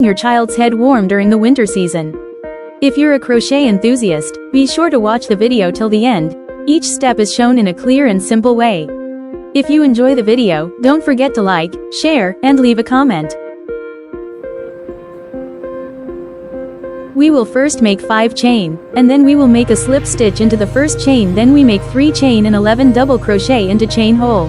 your child's head warm during the winter season. If you're a crochet enthusiast, be sure to watch the video till the end. Each step is shown in a clear and simple way. If you enjoy the video, don't forget to like, share, and leave a comment. We will first make 5 chain, and then we will make a slip stitch into the first chain, then we make 3 chain and 11 double crochet into chain hole.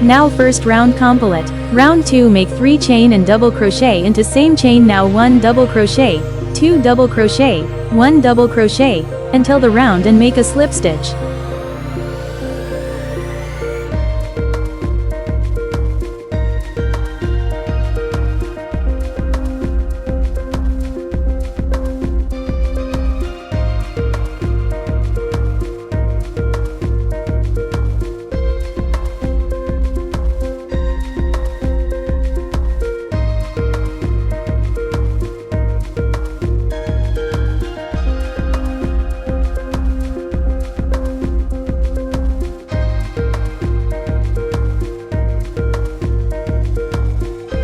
Now first round complete. Round 2, make 3 chain and double crochet into same chain. Now 1 double crochet, 2 double crochet, 1 double crochet, until the round and make a slip stitch.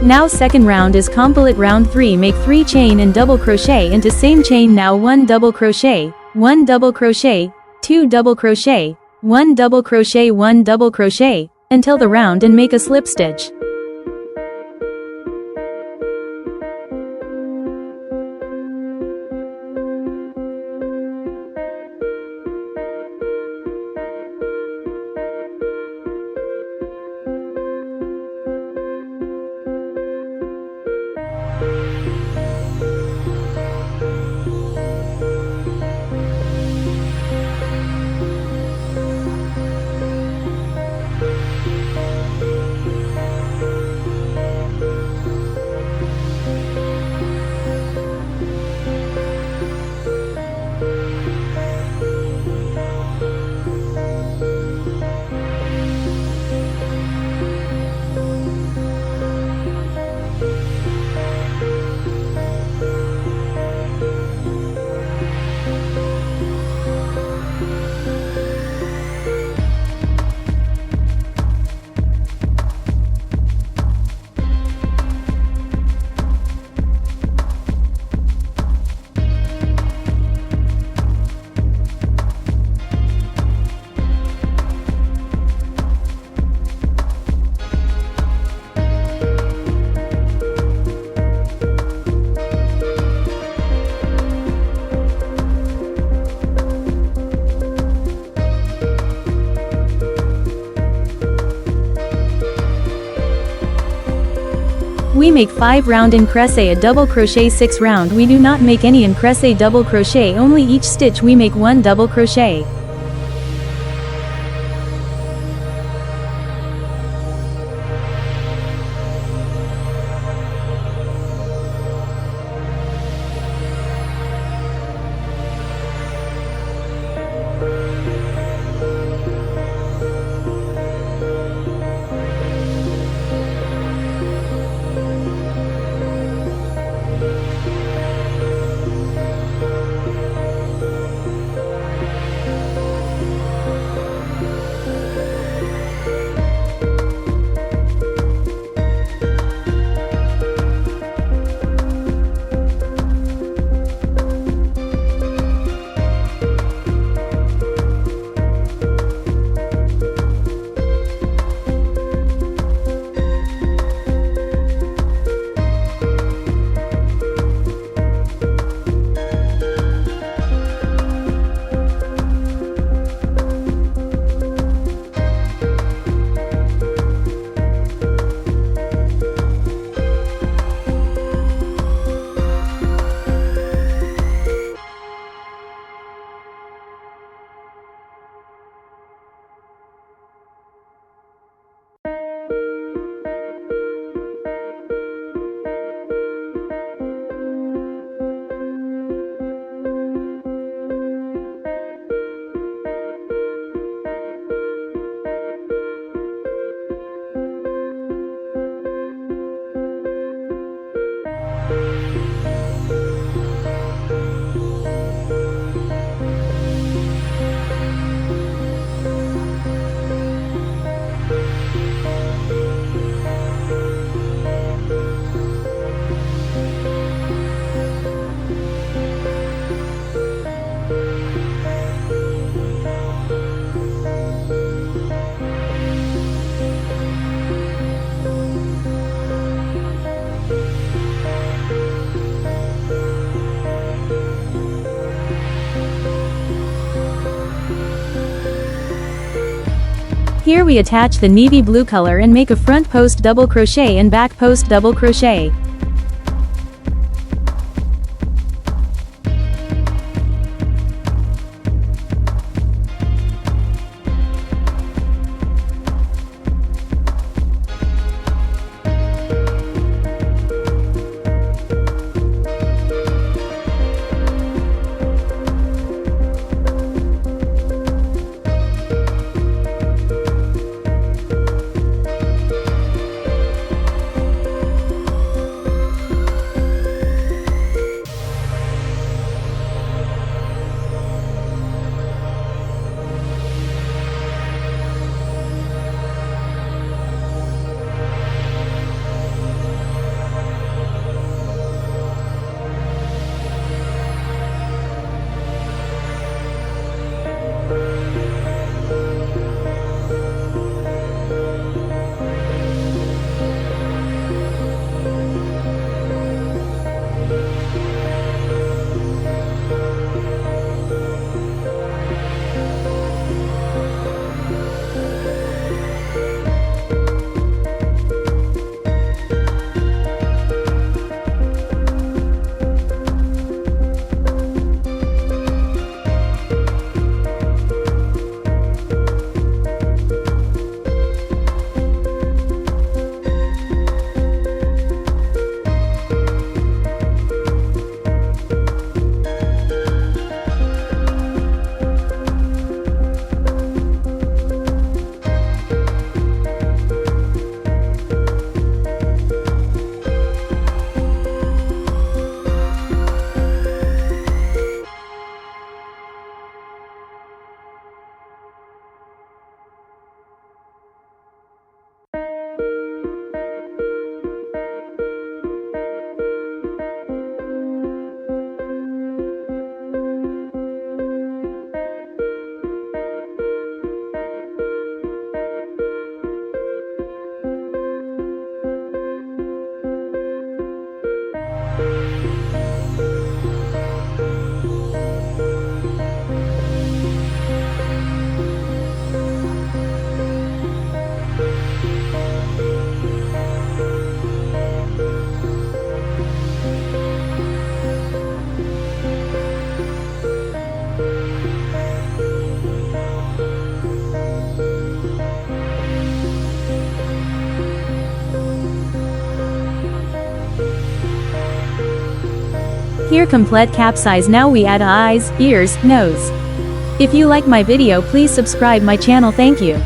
Now second round is complete. Round 3, make 3 chain and double crochet into same chain. Now 1 double crochet, 1 double crochet, 2 double crochet, 1 double crochet, 1 double crochet, until the round and make a slip stitch. We make 5 round in crochet a double crochet 6 round. We do not make any in crochet double crochet, only each stitch we make 1 double crochet. Here we attach the navy blue color and make a front post double crochet and back post double crochet. Here complete capsize. Now we add eyes, ears, nose. If you like my video, please subscribe my channel. Thank you.